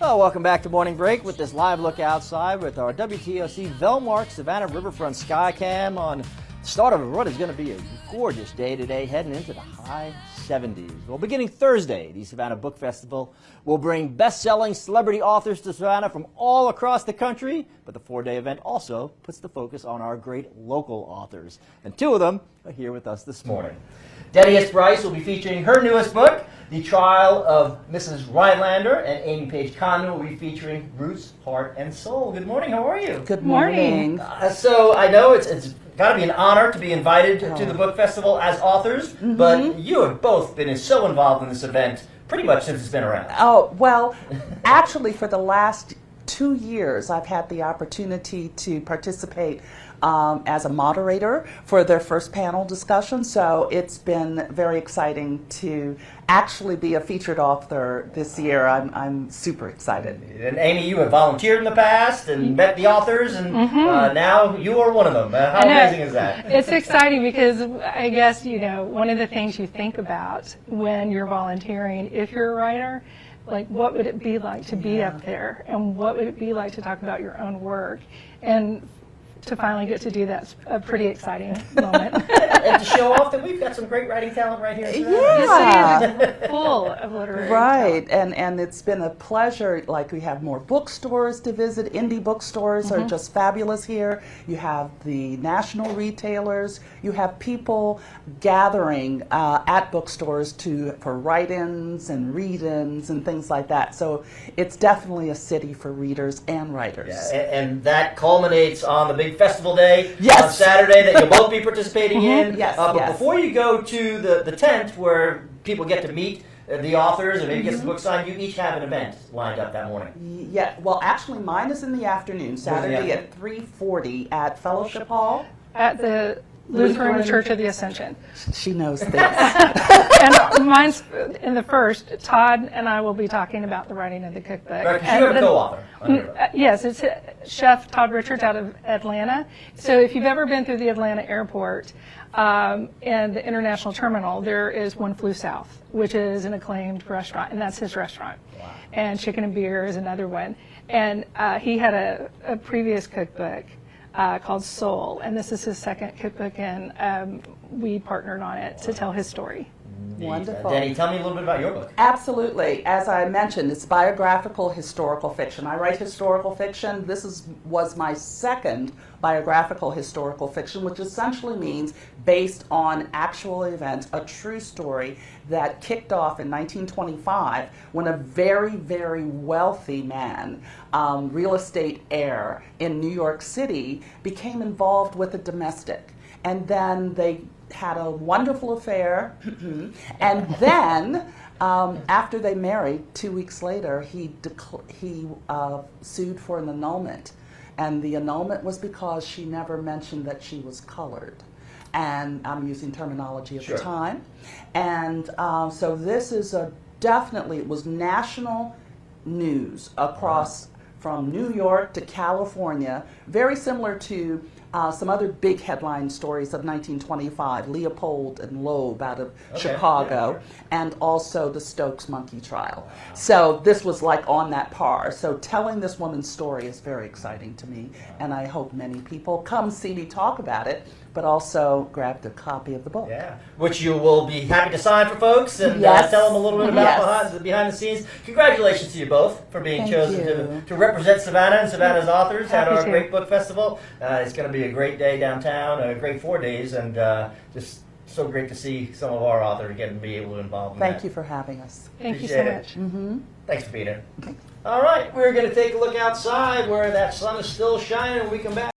Oh, welcome back to Morning Break with this live look outside with our WTOC Velmark Savannah Riverfront Skycam on the start of what is going to be a gorgeous day today, heading into the high 70s. Well, beginning Thursday, the Savannah Book Festival will bring best-selling celebrity authors to Savannah from all across the country, but the four-day event also puts the focus on our great local authors. And two of them are here with us this morning. Denny S. Bryce will be featuring her newest book, The Trial of Mrs. Rhinelander, and Amy Page Condon will be featuring Roots, Heart, and Soul. Good morning, how are you? Good morning. So I know it's got to be an honor to be invited to the book festival as authors, but you have both been so involved in this event pretty much since it's been around. Oh, well, actually for the last 2 years I've had the opportunity to participate as a moderator for their first panel discussion, so it's been very exciting to actually be a featured author this year. I'm super excited. And Amy, you have volunteered in the past and met the authors, and now you are one of them. How amazing is that? It's exciting because I guess, you know, one of the things you think about when you're volunteering, if you're a writer, like what would it be like to be up there, and what would it be like to talk about your own work, and to finally get to do that's a pretty exciting moment. And to show off that we've got some great writing talent right here. Yeah. The city is full of literary Right, talent. and it's been a pleasure. Like, we have more bookstores to visit. Indie bookstores are just fabulous here. You have the national retailers. You have people gathering at bookstores for write-ins and read-ins and things like that. So it's definitely a city for readers and writers. Yeah, and that culminates on the big festival day on Yes. Saturday that you'll both be participating in. Yes, But yes. before you go to the tent where people get to meet the authors and maybe get some books signed, you each have an event lined up that morning. Yeah, well, actually, mine is in the afternoon, Saturday at 3:40 at Fellowship Hall. At the Lutheran Church of the Ascension. She knows this. And mine's in the first. Todd and I will be talking about the writing of the cookbook. Right, 'cause you have a co-author. Yes, it's Chef Todd Richards out of Atlanta. So if you've ever been through the Atlanta airport and the international terminal, there is One Flew South, which is an acclaimed restaurant, and that's his restaurant. Wow. And Chicken and Beer is another one. And he had a previous cookbook called Soul, and this is his second cookbook, and we partnered on it to tell his story. Wonderful. Denny, tell me a little bit about your book. Absolutely. As I mentioned, it's biographical historical fiction. I write historical fiction. This was my second biographical historical fiction, which essentially means based on actual events, a true story that kicked off in 1925 when a very, very wealthy man, real estate heir in New York City, became involved with a domestic. And then they had a wonderful affair, and then after they married, 2 weeks later, he sued for an annulment, and the annulment was because she never mentioned that she was colored, and I'm using terminology of the time, and so this is definitely, it was national news across from New York to California, very similar to some other big headline stories of 1925, Leopold and Loeb out of Chicago, and also the Stokes monkey trial. So this was like on that par. So telling this woman's story is very exciting to me, and I hope many people come see me talk about it, but also grab a copy of the book. Yeah, which you will be happy to sign for folks and tell them a little bit about behind the scenes. Congratulations to you both for being chosen to represent Savannah and Savannah's authors at our great book festival. It's going to be a great day downtown, a great 4 days, and just so great to see some of our authors get and be able to involve in that. Thank you for having us. Thank you so much. Thanks for being here. All right, we're going to take a look outside where that sun is still shining when we come back.